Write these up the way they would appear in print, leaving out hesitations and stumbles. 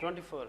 24।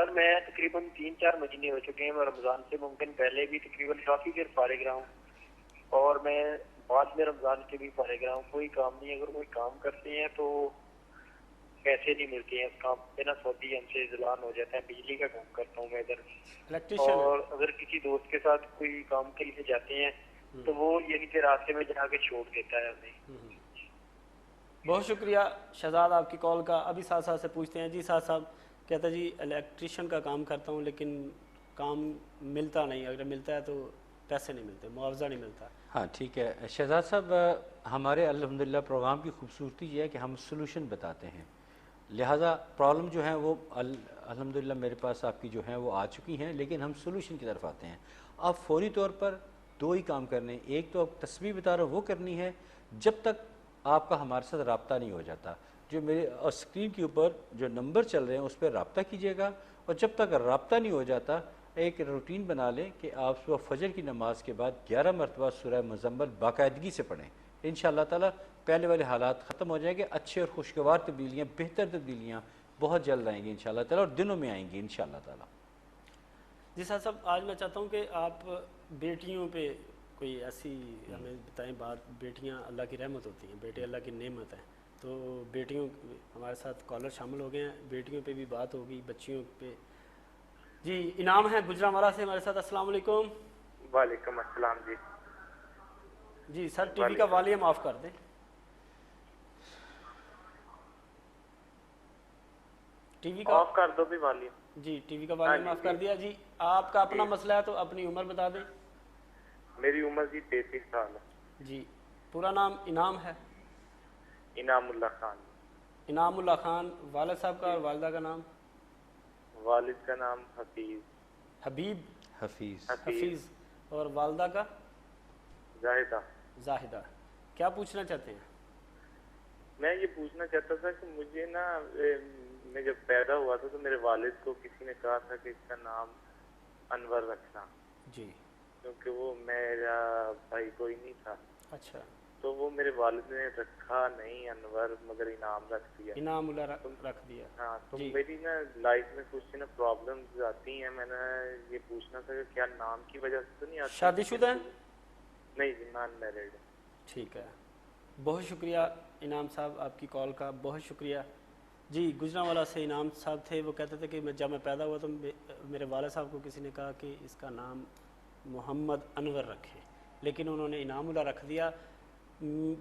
سر میں تقریباً 3-4 مہینے ہو چکے ہیں, میں رمضان سے ممکن پہلے بھی تقریباً کافی دیر فارغ رہا ہوں, اور میں بعد میں رمضان کے بھی فارغ رہا ہوں. کوئی کام نہیں, اگر کوئی کام کرتے ہیں تو پیسے نہیں ملتے ہیں اس کام پہ نا, سعودی ہم سے اذلان ہو جاتا ہے. بجلی کا کام کرتا ہوں میں ادھر, اور اگر کسی دوست کے ساتھ کوئی کام کے لیے جاتے ہیں تو وہ یعنی کہ راستے میں جا کے چھوڑ دیتا ہے ہمیں. بہت شکریہ شہزاد آپ کی کال کا. ابھی ساتھ ساتھ سے پوچھتے ہیں. جی ساتھ صاحب کہتا ہے جی الیکٹریشین کا کام کرتا ہوں لیکن کام ملتا نہیں, اگر ملتا ہے تو پیسے نہیں ملتے, معاوضہ نہیں ملتا. ہاں ٹھیک ہے شہزاد صاحب, ہمارے الحمدللہ پروگرام کی خوبصورتی یہ ہے کہ ہم سلوشن بتاتے ہیں, لہٰذا پرابلم جو ہیں وہ الحمدللہ میرے پاس آپ کی جو ہیں وہ آ چکی ہیں, لیکن ہم سلوشن کی طرف آتے ہیں. آپ فوری طور پر 2 ہی کام کرنے, ایک تو آپ تصویر بتا رہے ہو وہ کرنی ہے جب تک آپ کا ہمارے ساتھ رابطہ نہیں ہو جاتا. جو میرے اسکرین کے اوپر جو نمبر چل رہے ہیں اس پہ رابطہ کیجیے گا, اور جب تک رابطہ نہیں ہو جاتا ایک روٹین بنا لیں کہ آپ صبح فجر کی نماز کے بعد 11 مرتبہ سورہ مزمل باقاعدگی سے پڑھیں. انشاءاللہ تعالیٰ پہلے والے حالات ختم ہو جائیں گے, اچھے اور خوشگوار تبدیلیاں, بہتر تبدیلیاں بہت جلد آئیں گی انشاءاللہ تعالیٰ, اور دنوں میں آئیں گی انشاءاللہ تعالیٰ. جی صاحب آج میں چاہتا ہوں کہ آپ بیٹیوں پہ کوئی ایسی ہمیں بتائیں بات. بیٹیاں اللہ کی رحمت ہوتی ہیں, بیٹے اللہ کی نعمت ہیں, تو بیٹیوں ہمارے ساتھ کالر شامل ہو گئے ہیں, بیٹیوں پہ بھی بات ہوگی, بچیوں پہ. جی انعام ہے گجرانوالہ سے ہمارے ساتھ. السلام علیکم. وعلیکم السلام. جی جی سر ٹی وی کا والیوم آف کر دیں. ٹی وی کا آف کر دو بھی والیوم. جی ٹی وی کا والیوم آف کر دیا. جی آپ کا اپنا مسئلہ ہے تو اپنی عمر بتا دیں. میری عمر جی 33 سال ہے. جی پورا نام انعام ہے؟ انعام اللہ خان. انعام اللہ خان. والد صاحب کا اور والدہ کا نام؟ والد کا نام حفیظ. حبیب. حفیظ. اور والدہ کا؟ زاہدہ. زاہدہ. کیا پوچھنا چاہتے ہیں؟ میں یہ پوچھنا چاہتا تھا کہ مجھے نا میں جب پیدا ہوا تھا تو میرے والد کو کسی نے کہا تھا کہ اس کا نام انور رکھنا. جی. کیونکہ وہ میرا بھائی کوئی نہیں تھا. اچھا. تو وہ میرے والد نے رکھا نہیں انور, مگر انعام رکھ دیا. انعام اللہ رکھ دیا. ہاں تو میری نا لائف میں کچھ نا پرابلمز آتی ہیں. میں نے یہ پوچھنا تھا کہ کیا نام کی وجہ سے تو نہیں آتی؟ شادی شدہ ہیں؟ نہیں جی, نان میرڈ. ٹھیک ہے. بہت شکریہ انعام صاحب آپ کی کال کا, بہت شکریہ. جی گجرانوالہ سے انعام صاحب تھے. وہ کہتے تھے کہ جب میں پیدا ہوا تو میرے والد صاحب کو کسی نے کہا کہ اس کا نام محمد انور رکھیں, لیکن انہوں نے انعام اللہ رکھ دیا.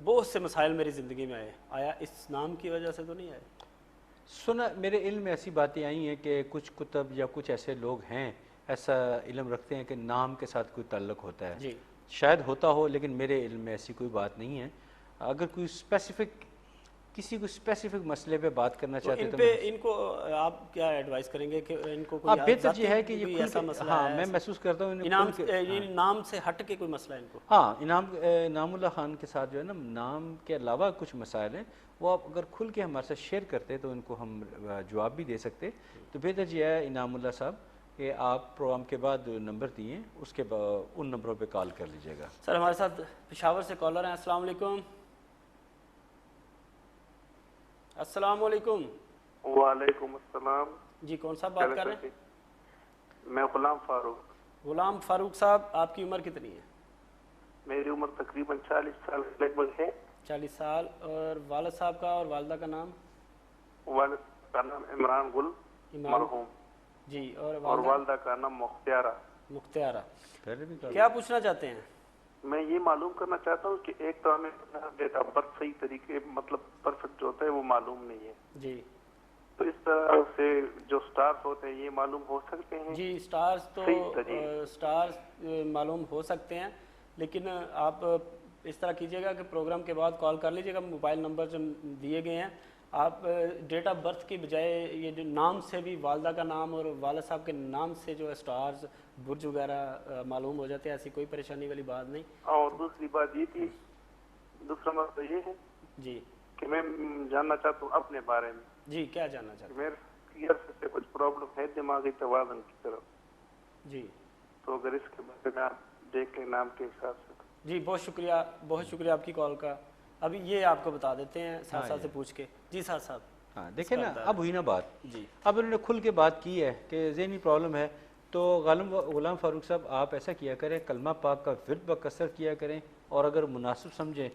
بہت سے مسائل میری زندگی میں آیا اس نام کی وجہ سے تو نہیں آئے. سنا میرے علم میں ایسی باتیں آئی ہیں کہ کچھ کتب یا کچھ ایسے لوگ ہیں ایسا علم رکھتے ہیں کہ نام کے ساتھ کوئی تعلق ہوتا ہے. جی شاید ہوتا ہو, لیکن میرے علم میں ایسی کوئی بات نہیں ہے. اگر کوئی کسی کو اسپیسیفک مسئلے پہ بات کرنا چاہتے ہیں تو ان کو آپ کیا ایڈوائز کریں گے کہ ان کو کوئی بہتر یہ ہے کہ یہ ایسا مسئلہ ہاں ہے؟ میں محسوس کرتا ہوں نام سے ہٹ کے کوئی مسئلہ ہے ان کو. ہاں انعام اللہ خان کے ساتھ جو ہے نا نام کے علاوہ کچھ مسائل ہیں, وہ آپ اگر کھل کے ہمارے ساتھ شیئر کرتے تو ان کو ہم جواب بھی دے سکتے. تو بہتر یہ ہے انعام اللہ صاحب کہ آپ پروگرام کے بعد نمبر دیے اس کے ان نمبروں پہ کال کر لیجیے گا. سر ہمارے ساتھ پشاور سے کالر ہیں. السلام علیکم. السلام علیکم. وعلیکم السلام. جی کون صاحب بات کر رہے ہیں؟ میں غلام فاروق. غلام فاروق صاحب آپ کی عمر کتنی ہے؟ میری عمر تقریباً 40 سال لگ بھگ ہے. 40 سال. اور والد صاحب کا اور والدہ کا نام؟ والد کا نام عمران گل مرحوم. جی. اور والدہ کا نام مختارہ. مختارہ. کیا پوچھنا چاہتے ہیں؟ میں یہ معلوم کرنا چاہتا ہوں کہ ایک تو ہمیں ڈیٹ آف برتھ صحیح طریقے مطلب پرفیکٹ جو ہوتا ہے وہ معلوم نہیں ہے. جی. تو اس طرح سے جو سٹارز ہوتے ہیں یہ معلوم ہو سکتے ہیں؟ جی سٹارز معلوم ہو سکتے ہیں, لیکن آپ اس طرح کیجیے گا کہ پروگرام کے بعد کال کر لیجیے گا. موبائل نمبر جو دیے گئے ہیں, آپ ڈیٹ آف برتھ کی بجائے یہ جو نام سے بھی والدہ کا نام اور والد صاحب کے نام سے جو ہے سٹارز برج وغیرہ معلوم ہو جاتے ہیں. ایسی کوئی پریشانی والی بات نہیں. اور دوسری بات یہ تھی, دوسرا مسئلہ یہ ہے جی کہ میں جاننا چاہتا ہوں اپنے بارے میں. جی کیا جاننا چاہتے ہیں؟ میرے سے کچھ پرابلم ہے دماغی توازن کی طرف. جی. تو اگر اس کے بارے میں آپ دیکھ لیں نام کے حساب سے. جی بہت شکریہ آپ کی کال کا. ابھی یہ آپ کو بتا دیتے ہیں ساتھ ساتھ سے پوچھ کے. جی صاحب ہاں دیکھیں نا اب ہوئی نا بات جی اب انہوں نے کھل کے بات کی ہے کہ ذہنی پرابلم ہے تو غلام فاروق صاحب آپ ایسا کیا کریں کلمہ پاک کا ورد بکثر کیا کریں اور اگر مناسب سمجھیں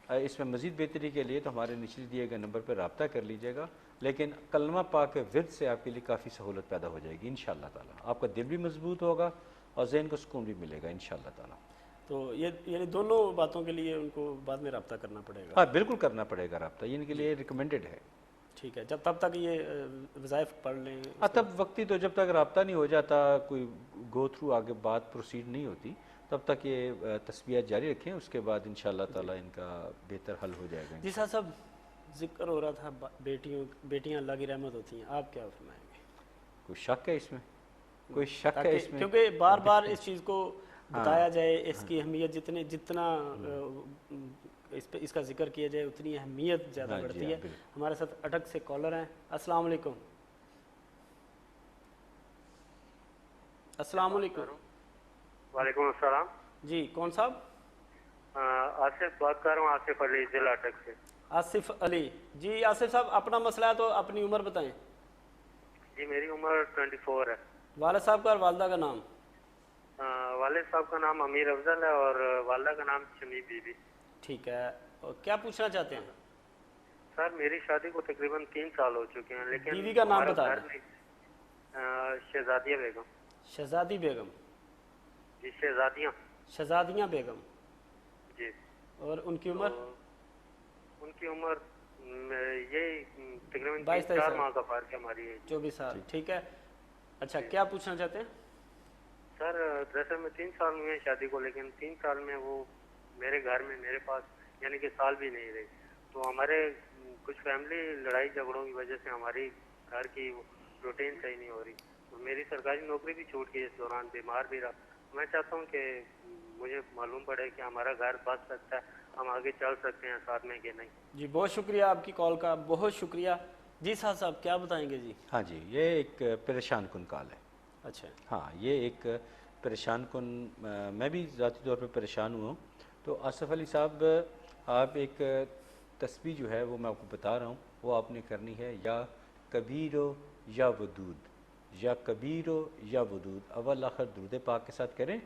اس میں مزید بہتری کے لیے تو ہمارے نیچے دیے گئے نمبر پر رابطہ کر لیجیے گا لیکن کلمہ پاک کے ورد سے آپ کے لیے کافی سہولت پیدا ہو جائے گی انشاءاللہ تعالیٰ آپ کا دل بھی مضبوط ہوگا اور ذہن کو سکون بھی ملے گا انشاءاللہ تعالیٰ تو یہ یعنی دونوں باتوں کے لیے ان کو بعد میں رابطہ کرنا پڑے گا ہاں بالکل کرنا پڑے گا رابطہ یہ ان کے لیے ریکمینڈڈ ہے ٹھیک ہے جب تب تک یہ وظائف پڑھ لیں تب وقتی تو جب تک رابطہ نہیں ہو جاتا کوئی گو تھرو آگے بات پروسیڈ نہیں ہوتی تب تک یہ تسبیحات جاری رکھیں اس کے بعد انشاءاللہ تعالیٰ ان کا بہتر حل ہو جائے گا جی صاحب ذکر ہو رہا تھا بیٹیاں اللہ کی رحمت ہوتی ہیں آپ کیا فرمائیں گے کوئی شک ہے اس میں کوئی شک ہے اس میں کیونکہ بار بار اس چیز کو بتایا جائے اس کی اہمیت جتنا اس کا ذکر کیا جائے اتنی اہمیت زیادہ بڑھتی ہے ہمارے ساتھ اٹک سے کالر ہیں السلام علیکم السلام علیکم وعلیکم السلام جی کون صاحب آصف بات کر رہا ہوں آصف علی ضلع اٹک سے آصف علی جی آصف صاحب اپنا مسئلہ ہے تو اپنی عمر بتائیں جی میری عمر 24 ہے والد صاحب کا اور والدہ کا نام والد صاحب کا نام امیر افضل ہے اور والدہ کا نام شمی بی بی ٹھیک ہے اور کیا پوچھنا چاہتے ہیں سر میری شادی کو تقریباً 3 سال ہو چکے ہیں لیکن بیوی کا نام بتا دیں شہزادیہ بیگم شہزادی بیگم جی شہزادیاں بیگم جی اور ان کی عمر ان کی عمر یہی تقریباً 4 ماہ کا فرق ہے ہماری 24 سال ٹھیک ہے اچھا کیا پوچھنا چاہتے ہیں سر دراصل میں 3 سال ہوئے ہیں شادی کو لیکن 3 سال میں وہ میرے گھر میں میرے پاس یعنی کہ سال بھی نہیں رہی تو ہمارے کچھ فیملی لڑائی جھگڑوں کی وجہ سے ہماری گھر کی روٹین صحیح نہیں ہو رہی تو میری سرکاری نوکری بھی چھوٹ گئی اس دوران بیمار بھی رہا میں چاہتا ہوں کہ مجھے معلوم پڑے کہ ہمارا گھر بچ سکتا ہے ہم آگے چل سکتے ہیں ساتھ میں کہ نہیں جی بہت شکریہ آپ کی کال کا بہت شکریہ جی صاحب کیا بتائیں گے جی ہاں جی یہ ایک پریشان کن کال ہے اچھا ہاں یہ ایک پریشان کن میں بھی ذاتی طور پہ پریشان ہوا ہوں تو آصف علی صاحب آپ ایک تسبیح جو ہے وہ میں آپ کو بتا رہا ہوں وہ آپ نے کرنی ہے یا کبیرو یا ودود یا کبیرو یا ودود اول آخر درود پاک کے ساتھ کریں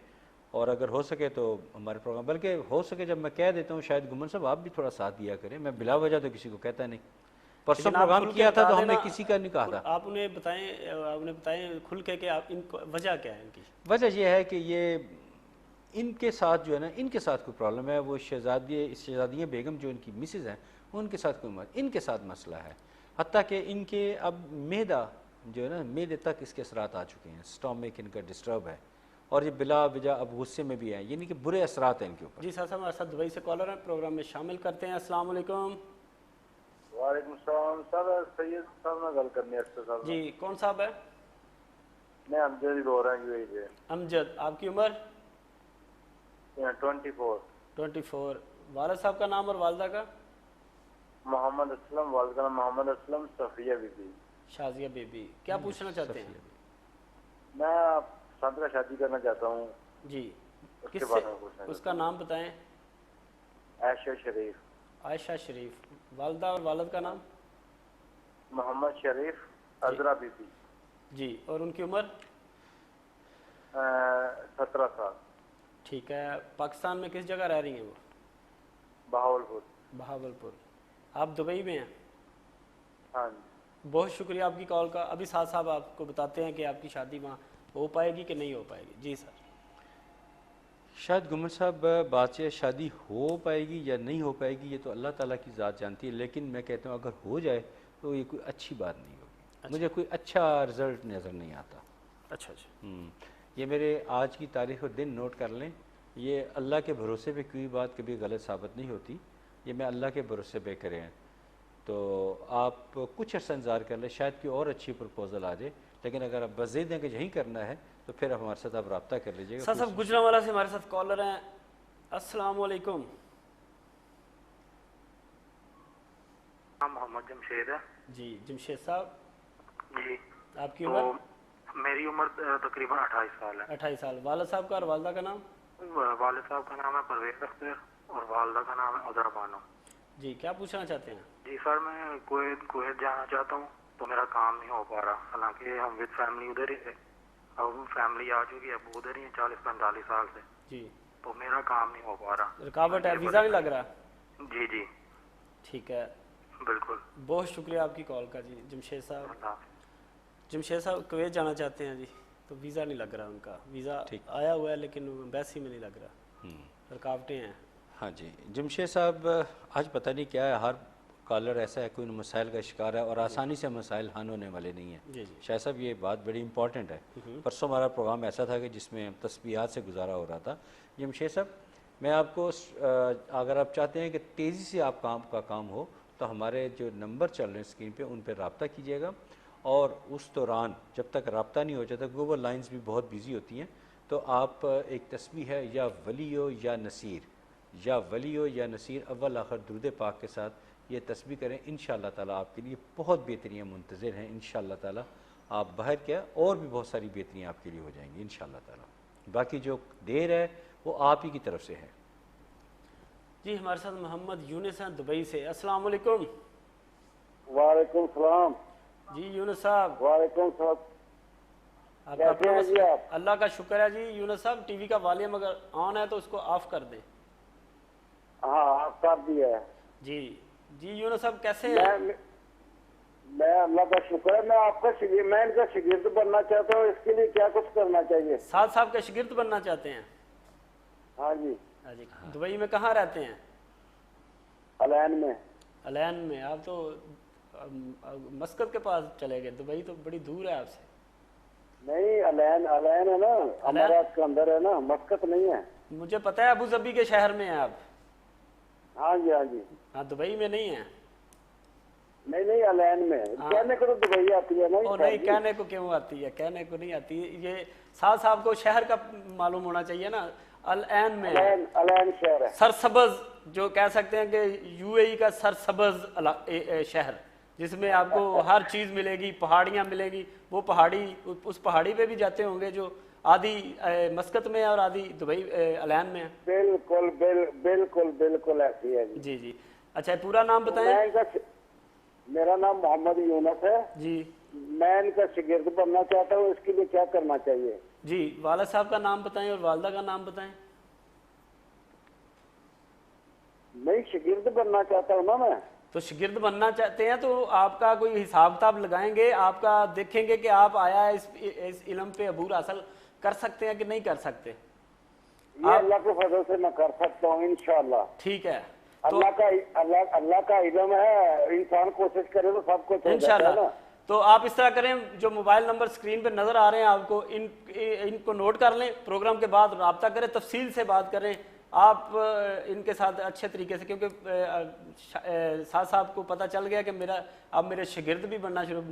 اور اگر ہو سکے تو ہمارے پروگرام بلکہ ہو سکے جب میں کہہ دیتا ہوں شاید گمن صاحب آپ بھی تھوڑا ساتھ دیا کریں میں بلا وجہ تو کسی کو کہتا نہیں پرسوں پروگرام کیا تھا تو ہم نے کسی کا نہیں کہا تھا آپ انہیں بتائیں کھل کے کہ ان کو وجہ کیا ہے ان کی وجہ یہ ہے کہ یہ ان کے ساتھ جو ہے نا ان کے ساتھ کوئی پرابلم ہے وہ شہزادیاں بیگم جو ان کی مسز ہیں ان کے ساتھ کوئی ان کے ساتھ مسئلہ ہے حتیٰ کہ ان کے اب معدہ جو ہے نا معدے تک اس کے اثرات آ چکے ہیں سٹامک ان کا ڈسٹرب ہے اور یہ بلا وجہ اب غصے میں بھی ہیں یعنی کہ برے اثرات ہیں ان کے اوپر جی صاحب ہمارے ساتھ دبئی سے کالر ہیں پروگرام میں شامل کرتے ہیں السلام علیکم وعلیکم السلام سر سید صاحب نے گل کرنی ہے جی کون صاحب ہے میں امجد ہی بول رہا ہوں امجد آپ کی عمر 24 والد صاحب کا نام اور والدہ کا محمد اسلم والدہ کا نام محمد اسلم صفیہ بی بی شازیہ بی بی کیا پوچھنا چاہتے ہیں میں سنت کا شادی کرنا چاہتا ہوں جی کس سے اس کا نام بتائیں عائشہ شریف والدہ اور والد کا نام محمد شریف عذرا بی بی جی اور ان کی عمر 17 سال ٹھیک ہے پاکستان میں کس جگہ رہ رہی ہیں وہ بہاولپور آپ دبئی میں ہیں ہاں بہت شکریہ آپ کی کال کا ابھی ساتھ صاحب آپ کو بتاتے ہیں کہ آپ کی شادی وہاں ہو پائے گی کہ نہیں ہو پائے گی جی سر شاید گمن صاحب بات یہ شادی ہو پائے گی یا نہیں ہو پائے گی یہ تو اللہ تعالیٰ کی ذات جانتی ہے لیکن میں کہتا ہوں اگر ہو جائے تو یہ کوئی اچھی بات نہیں ہوگی مجھے کوئی اچھا رزلٹ نظر نہیں آتا اچھا یہ میرے آج کی تاریخ اور دن نوٹ کر لیں یہ اللہ کے بھروسے پہ کوئی بات کبھی غلط ثابت نہیں ہوتی یہ میں اللہ کے بھروسے پہ کرے ہیں تو آپ کچھ عرصہ انتظار کر لیں شاید کوئی اور اچھی پرپوزل آ جائے لیکن اگر آپ بزید ہیں کہ یہیں کرنا ہے تو پھر آپ ہمارے ساتھ آپ رابطہ کر لیجیے گا صاحب گجرانوالہ سے ہمارے ساتھ کالر ہیں السلام علیکم محمد جمشید ہے جی جمشید صاحب جی آپ کی عمر میری عمر تقریباً 28 سال ہے 28 سال والد صاحب کا اور والدہ کا نام والد صاحب کا نام ہے پرویز اختر اور والدہ کا نام ہے عذرا بانو جی کیا پوچھنا چاہتے ہیں جی سر میں کویت جانا چاہتا ہوں تو میرا کام نہیں ہو پا رہا، حالانکہ ہم وتھ فیملی ادھر ہی تھے، اب فیملی آ چکی ہے، اب ادھر ہی ہیں 40-45 سال سے، جی تو میرا کام نہیں ہو پا رہا، رکاوٹ ہے، ویزا نہیں لگ رہا؟ جی جی ٹھیک ہے، بالکل۔ بہت شکریہ آپ کی کال کا جی جمشید صاحب۔ جمشید صاحب کویت جانا چاہتے ہیں جی، تو ویزا نہیں لگ رہا ان کا، ویزا آیا ہوا ہے لیکن ایمبیسی میں نہیں لگ رہا، رکاوٹیں ہیں۔ ہاں جی جمشید صاحب، آج پتہ نہیں کیا ہے، ہر کالر ایسا ہے کوئی مسائل کا شکار ہے اور آسانی سے مسائل حل ہونے والے نہیں ہیں۔ جی جی شاہ صاحب یہ بات بڑی امپورٹنٹ ہے۔ پرسوں ہمارا پروگرام ایسا تھا کہ جس میں تسبیحات سے گزارا ہو رہا تھا۔ جمشید صاحب میں آپ کو اگر آپ چاہتے ہیں کہ تیزی سے آپ کام ہو تو ہمارے جو نمبر چل رہے ہیں اسکرین پہ ان پہ رابطہ کیجیے گا، اور اس دوران جب تک رابطہ نہیں ہو جاتا، گوگل لائنز بھی بہت بیزی ہوتی ہیں، تو آپ ایک تسبیح ہے یا ولی ہو یا نصیر، یا ولی ہو یا نصیر اول آخر درود پاک کے ساتھ یہ تسبیح کریں، انشاءاللہ تعالیٰ آپ کے لیے بہت بہتریاں منتظر ہیں۔ انشاءاللہ تعالیٰ آپ باہر کیا اور بھی بہت ساری بہتریاں آپ کے لیے ہو جائیں گی انشاءاللہ تعالیٰ۔ باقی جو دیر ہے وہ آپ ہی کی طرف سے ہے۔ جی ہمارے ساتھ محمد یونس ہیں دبئی سے۔ السلام علیکم۔ وعلیکم السلام۔ جی یونس صاحب، وعلیکم السلام۔ آپ کا اپنا مسئلہ؟ اللہ کا شکر ہے جی یونس صاحب، ٹی وی کا والیوم اگر آن ہے تو اس کو آف کر دیں۔ ہاں آپ کر دیا ہے جی جی یونس صاحب کیسے ہیں؟ میں اللہ کا شکر ہے، میں آپ کا میں ان کا شاگرد بننا چاہتا ہوں، اس کے لیے کیا کچھ کرنا چاہیے؟ سعد صاحب کے شاگرد بننا چاہتے ہیں؟ ہاں جی۔ دبئی میں کہاں رہتے ہیں؟ الین میں۔ الین میں؟ آپ تو مسقط کے پاس چلے گئے، دبئی تو بڑی دور ہے آپ سے۔ نہیں الین ہے نا، امارات کے اندر ہے نا، مسقط نہیں ہے۔ مجھے پتہ ہے ابو ظبی کے شہر میں ہیں آپ۔ ہاں جی ہاں جی۔ ہاں دبئی میں نہیں ہیں؟ نہیں الین میں، کہنے کو تو دبئی آتی ہے نا۔ نہیں کہنے کو کیوں آتی ہے، کہنے کو نہیں آتی، یہ سعد صاحب کو شہر کا معلوم ہونا چاہیے نا۔ الین میں الین شہر ہے، سرسبز، جو کہہ سکتے ہیں کہ یو اے ای کا سرسبز شہر، جس میں آپ کو ہر چیز ملے گی، پہاڑیاں ملیں گی، وہ پہاڑی، اس پہاڑی پہ بھی جاتے ہوں گے جو آدھی مسقط میں ہے اور آدھی دبئی الین میں ہے۔ بالکل بالکل بالکل ایسی ہے جی جی۔ اچھا پورا نام بتائیں۔ میرا نام محمد یونس ہے جی۔ میں ان کا شاگرد بننا چاہتا ہوں، اس کے لیے کیا کرنا چاہیے؟ جی والد صاحب کا نام بتائیں اور والدہ کا نام بتائیں۔ میں شاگرد بننا چاہتا ہوں نا میں۔ تو شاگرد بننا چاہتے ہیں تو آپ کا کوئی حساب کتاب لگائیں گے، آپ کا دیکھیں گے کہ آپ آیا اس علم پہ عبور حاصل کر سکتے ہیں کہ نہیں کر سکتے۔ یہ اللہ کے فضل سے میں کر سکتا ہوں انشاءاللہ۔ ٹھیک ہے، اللہ کا علم ہے، انسان کوشش کرے تو سب کچھ ہو جاتا ہے نا۔ تو آپ اس طرح کریں، جو موبائل نمبر سکرین پہ نظر آ رہے ہیں آپ کو، ان کو نوٹ کر لیں، پروگرام کے بعد رابطہ کریں، تفصیل سے بات کریں آپ ان کے ساتھ اچھے طریقے سے، کیونکہ سعد صاحب کو پتہ چل گیا کہ اب میرے شاگرد بھی بننا شروع،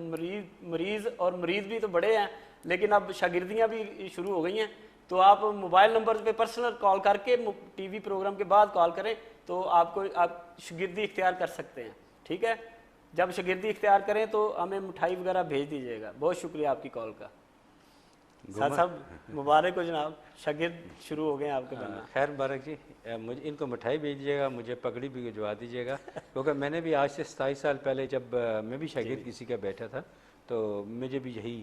مریض بھی تو بڑے ہیں لیکن اب شاگردیاں بھی شروع ہو گئی ہیں۔ تو آپ موبائل نمبر پہ پرسنل کال کر کے ٹی وی پروگرام کے بعد کال کریں تو آپ شاگردی اختیار کر سکتے ہیں، ٹھیک ہے؟ جب شاگردی اختیار کریں تو ہمیں مٹھائی وغیرہ بھیج دیجیے گا۔ بہت شکریہ آپ کی کال کا۔ صاحب مبارک ہو جناب، شاگرد شروع ہو گئے ہیں آپ کے بننا۔ خیر مبارک جی، مجھے ان کو مٹھائی بھیج دیجیے گا، مجھے پگڑی بھی بھجوا دیجیے گا، کیونکہ میں نے بھی آج سے 27 سال پہلے جب میں بھی شاگرد کسی کا بیٹھا تھا تو مجھے بھی یہی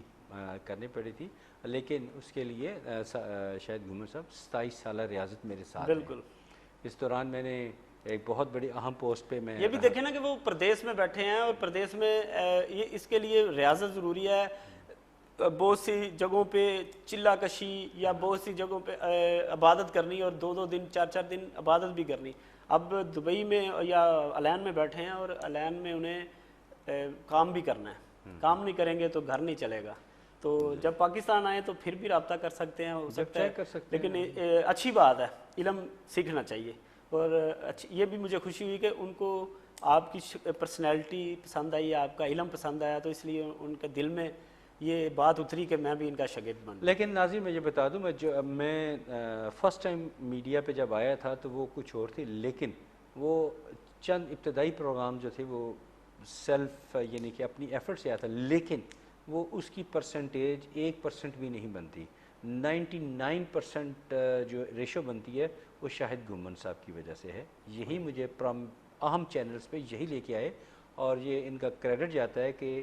کرنی پڑی تھی، لیکن اس کے لیے شاید گھومر صاحب 27 سالہ ریاضت میرے ساتھ ہے۔ بالکل، اس دوران میں نے ایک بہت بڑی اہم پوسٹ پہ میں یہ بھی دیکھیں نا کہ وہ پردیس میں بیٹھے ہیں، اور پردیس میں یہ اس کے لیے ریاضت ضروری ہے۔ بہت سی جگہوں پہ چلہ کشی یا بہت سی جگہوں پہ عبادت کرنی، اور 2 دن 4 دن عبادت بھی کرنی۔ اب دبئی میں یا الین میں بیٹھے ہیں اور الین میں انہیں کام بھی کرنا ہے، کام نہیں کریں گے تو گھر نہیں چلے گا۔ تو جب پاکستان آئے تو پھر بھی رابطہ کر سکتے ہیں، ہو سکتا ہے، لیکن اچھی بات ہے، علم سیکھنا چاہیے۔ اور یہ بھی مجھے خوشی ہوئی کہ ان کو آپ کی پرسنالٹی پسند آئی، آپ کا علم پسند آیا، تو اس لیے ان کے دل میں یہ بات اتری کہ میں بھی ان کا شاگرد بن۔ لیکن ناظرین میں یہ بتا دوں، میں فرسٹ ٹائم میڈیا پہ جب آیا تھا تو وہ کچھ اور تھی، لیکن وہ چند ابتدائی پروگرام جو تھے وہ سیلف یعنی کہ اپنی ایفرٹ سے آیا تھا، لیکن وہ اس کی پرسنٹیج 1% بھی نہیں بنتی۔ 99% جو ریشو بنتی ہے وہ شاہد گھومن صاحب کی وجہ سے ہے۔ یہی مجھے اہم چینلز پہ یہی لے کے آئے، اور یہ ان کا کریڈٹ جاتا ہے کہ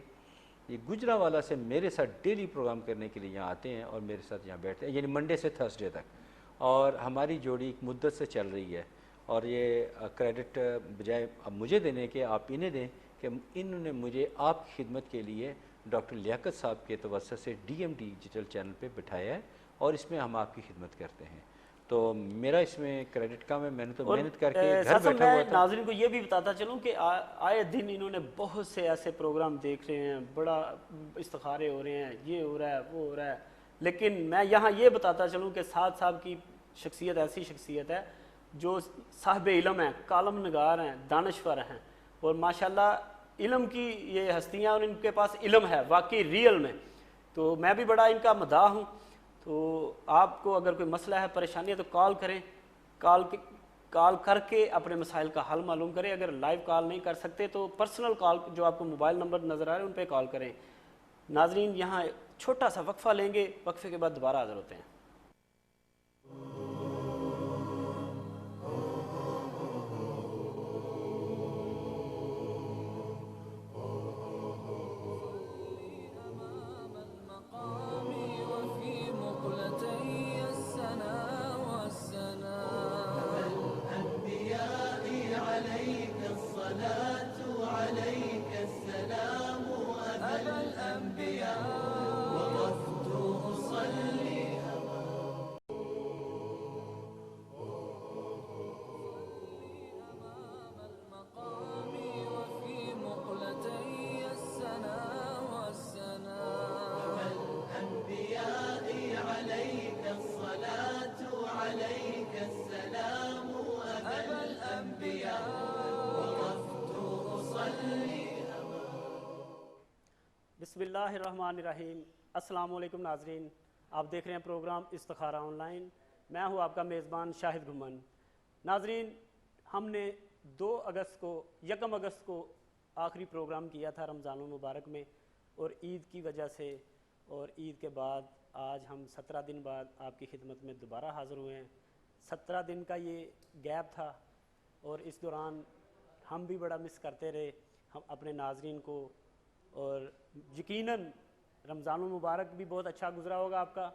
یہ گجرانوالہ سے میرے ساتھ ڈیلی پروگرام کرنے کے لیے یہاں آتے ہیں اور میرے ساتھ یہاں بیٹھتے ہیں، یعنی منڈے سے تھرسڈے تک، اور ہماری جوڑی ایک مدت سے چل رہی ہے۔ اور یہ کریڈٹ بجائے اب مجھے دینے کے آپ انہیں دیں کہ انہوں نے مجھے آپ کی خدمت کے لیے ڈاکٹر لیاقت صاحب کے توسط سے DMD ڈیجیٹل چینل پہ بٹھایا ہے، اور اس میں ہم آپ کی خدمت کرتے ہیں۔ تو میرا اس میں کریڈٹ کم ہے، میں نے تو محنت کر کے گھر بیٹھا ہوا تھا۔ ناظرین کو یہ بھی بتاتا چلوں کہ آئے دن انہوں نے بہت سے ایسے پروگرام دیکھ رہے ہیں، بڑا استخارے ہو رہے ہیں، یہ ہو رہا ہے وہ ہو رہا ہے، لیکن میں یہاں یہ بتاتا چلوں کہ سعد صاحب کی شخصیت ایسی شخصیت ہے جو صاحب علم ہیں، کالم نگار ہیں، دانشور ہیں، اور ماشاءاللہ علم کی یہ ہستیاں، اور ان کے پاس علم ہے واقعی ریئل میں۔ تو میں بھی بڑا ان کا مداح ہوں۔ تو آپ کو اگر کوئی مسئلہ ہے، پریشانی ہے، تو کال کریں، کال کر کے اپنے مسائل کا حل معلوم کریں۔ اگر لائیو کال نہیں کر سکتے تو پرسنل کال جو آپ کو موبائل نمبر نظر آ رہے ہیں ان پہ کال کریں۔ ناظرین یہاں چھوٹا سا وقفہ لیں گے، وقفے کے بعد دوبارہ حاضر ہوتے ہیں۔ بسم اللہ الرحمن الرحیم۔ السلام علیکم ناظرین، آپ دیکھ رہے ہیں پروگرام استخارہ آن لائن، میں ہوں آپ کا میزبان شاہد گھمن۔ ناظرین، ہم نے 1 اگست کو آخری پروگرام کیا تھا رمضان المبارک میں، اور عید کی وجہ سے اور عید کے بعد آج ہم 17 دن بعد آپ کی خدمت میں دوبارہ حاضر ہوئے ہیں۔ 17 دن کا یہ گیپ تھا، اور اس دوران ہم بھی بڑا مس کرتے رہے ہم اپنے ناظرین کو، اور یقیناً رمضان المبارک بھی بہت اچھا گزرا ہوگا آپ کا،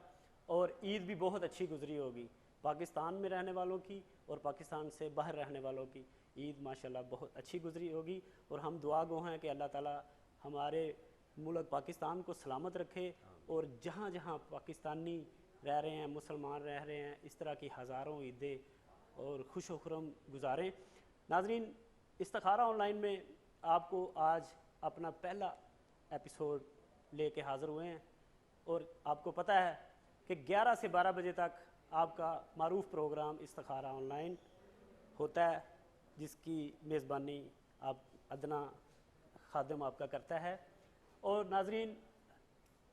اور عید بھی بہت اچھی گزری ہوگی پاکستان میں رہنے والوں کی، اور پاکستان سے باہر رہنے والوں کی عید ماشاءاللہ بہت اچھی گزری ہوگی۔ اور ہم دعا گو ہیں کہ اللہ تعالیٰ ہمارے ملک پاکستان کو سلامت رکھے، اور جہاں جہاں پاکستانی رہ رہے ہیں، مسلمان رہ رہے ہیں، اس طرح کی ہزاروں عیدیں اور خوش و خرم گزاریں۔ ناظرین، استخارہ آن لائن میں آپ کو آج اپنا پہلا ایپیسوڈ لے کے حاضر ہوئے ہیں، اور آپ کو پتہ ہے کہ 11 سے 12 بجے تک آپ کا معروف پروگرام استخارہ آن لائن ہوتا ہے، جس کی میزبانی آپ ادنا خادم آپ کا کرتا ہے۔ اور ناظرین،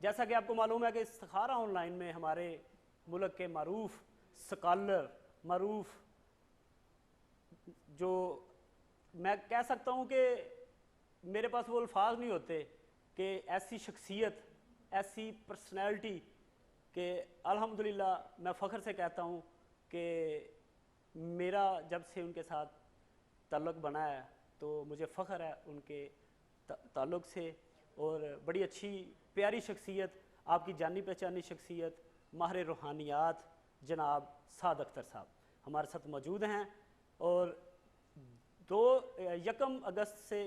جیسا کہ آپ کو معلوم ہے کہ استخارہ آن لائن میں ہمارے ملک کے معروف سکالر، معروف جو میں کہہ سکتا ہوں کہ میرے پاس وہ الفاظ نہیں ہوتے کہ ایسی شخصیت، ایسی پرسنالٹی کہ الحمدللہ میں فخر سے کہتا ہوں کہ میرا جب سے ان کے ساتھ تعلق بنا ہے تو مجھے فخر ہے ان کے تعلق سے، اور بڑی اچھی پیاری شخصیت، آپ کی جانی پہچانی شخصیت، ماہر روحانیات جناب سعد اختر صاحب ہمارے ساتھ موجود ہیں۔ اور 1 اگست سے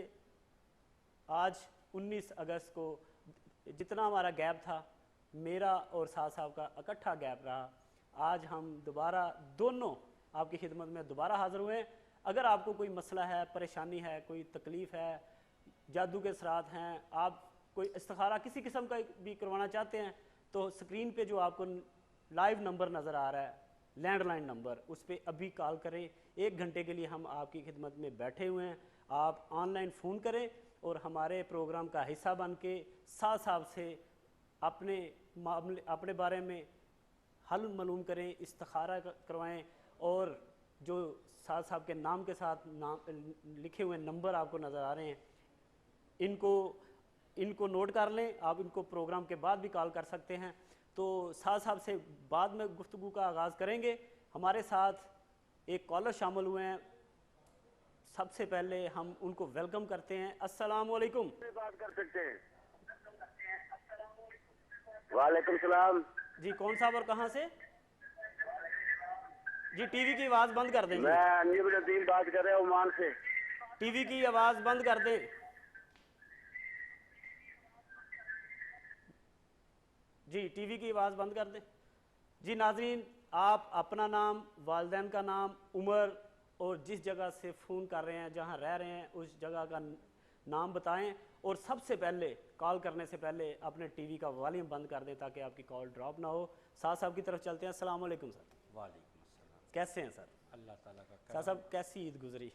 آج 19 اگست کو جتنا ہمارا گیپ تھا، میرا اور سعد صاحب کا اکٹھا گیپ رہا، آج ہم دوبارہ دونوں آپ کی خدمت میں دوبارہ حاضر ہوئے ہیں۔ اگر آپ کو کوئی مسئلہ ہے، پریشانی ہے، کوئی تکلیف ہے، جادو کے اثرات ہیں، آپ کوئی استخارہ کسی قسم کا بھی کروانا چاہتے ہیں، تو سکرین پہ جو آپ کو لائیو نمبر نظر آ رہا ہے، لینڈ لائن نمبر، اس پہ ابھی کال کریں۔ 1 گھنٹے کے لیے ہم آپ کی خدمت میں بیٹھے ہوئے ہیں، آپ آن لائن فون کریں اور ہمارے پروگرام کا حصہ بن کے سعد صاحب سے اپنے بارے میں حل معلوم کریں، استخارہ کروائیں، اور جو سعد صاحب کے نام کے ساتھ لکھے ہوئے نمبر آپ کو نظر آ رہے ہیں، ان کو نوٹ کر لیں، آپ ان کو پروگرام کے بعد بھی کال کر سکتے ہیں۔ تو سعد صاحب سے بعد میں گفتگو کا آغاز کریں گے۔ ہمارے ساتھ ایک کالر شامل ہوئے ہیں سب سے پہلے ہم ان کو ویلکم کرتے ہیں. السلام علیکم. بات کر سکتے ہیں. وعلیکم السلام. جی کون صاحب اور کہاں سے؟ جی ٹی وی کی آواز بند کر دیں. میں انیب الدین بات کر رہا ہوں عمان سے. ٹی وی کی آواز بند کر دیں. جی ٹی وی کی آواز بند کر دیں. جی ناظرین، آپ اپنا نام، والدین کا نام، عمر اور جس جگہ سے فون کر رہے ہیں، جہاں رہ رہے ہیں، اس جگہ کا نام بتائیں، اور سب سے پہلے کال کرنے سے پہلے اپنے ٹی وی کا والیوم بند کر دیں تاکہ آپ کی کال ڈراپ نہ ہو. سعد صاحب کی طرف چلتے ہیں. السلام علیکم سر. وعلیکم السلام. کیسے ہیں سر؟ اللہ تعالیٰ کا سعد صاحب کیسی عید گزری؟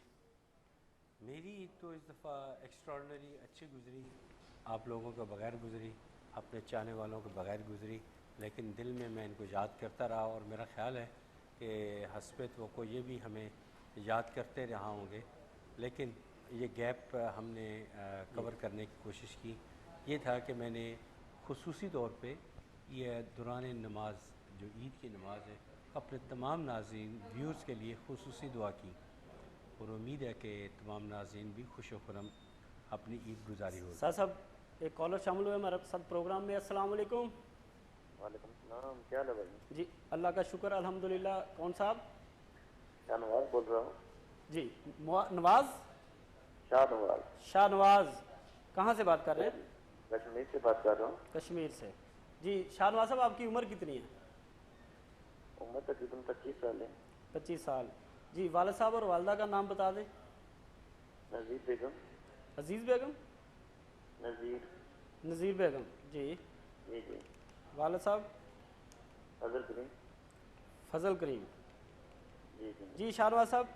میری عید تو اس دفعہ ایکسٹراڈنری اچھی گزری. آپ لوگوں کے بغیر گزری، اپنے چاہنے والوں کے بغیر گزری، لیکن دل میں ان کو یاد کرتا رہا، اور میرا خیال ہے کہ حسب توقع یہ بھی ہمیں یاد کرتے رہا ہوں گے. لیکن یہ گیپ ہم نے کور کرنے کی کوشش کی. یہ تھا کہ میں نے خصوصی طور پہ یہ دوران نماز، جو عید کی نماز ہے، اپنے تمام ناظرین ویورز کے لیے خصوصی دعا کی، اور امید ہے کہ تمام ناظرین بھی خوش و خرم اپنی عید گزاری ہو. سعد صاحب ایک کالر شامل ہوئے ہمارے ساتھ پروگرام میں. السلام علیکم. وعلیکم السلام. کیا حال ہے بھائی؟ جی اللہ کا شکر الحمدللہ. کون صاحب؟ شاہ نواز بول رہا ہوں. جی نواز؟ شاہ نواز. شاہ نواز کہاں سے بات کر رہے ہیں؟ کشمیر سے بات کر رہا ہوں. کشمیر سے. جی شاہ نواز صاحب آپ کی عمر کتنی ہے؟ عمر تقریباً 25 سال ہے. 25 سال. جی والد صاحب اور والدہ کا نام بتا دیں. نذیر بیگم. عزیز بیگم؟ نذیر بیگم. جی جی جی. والد صاحب؟ فضل کریم. فضل کریم. جی جی. جی شاہ نواز صاحب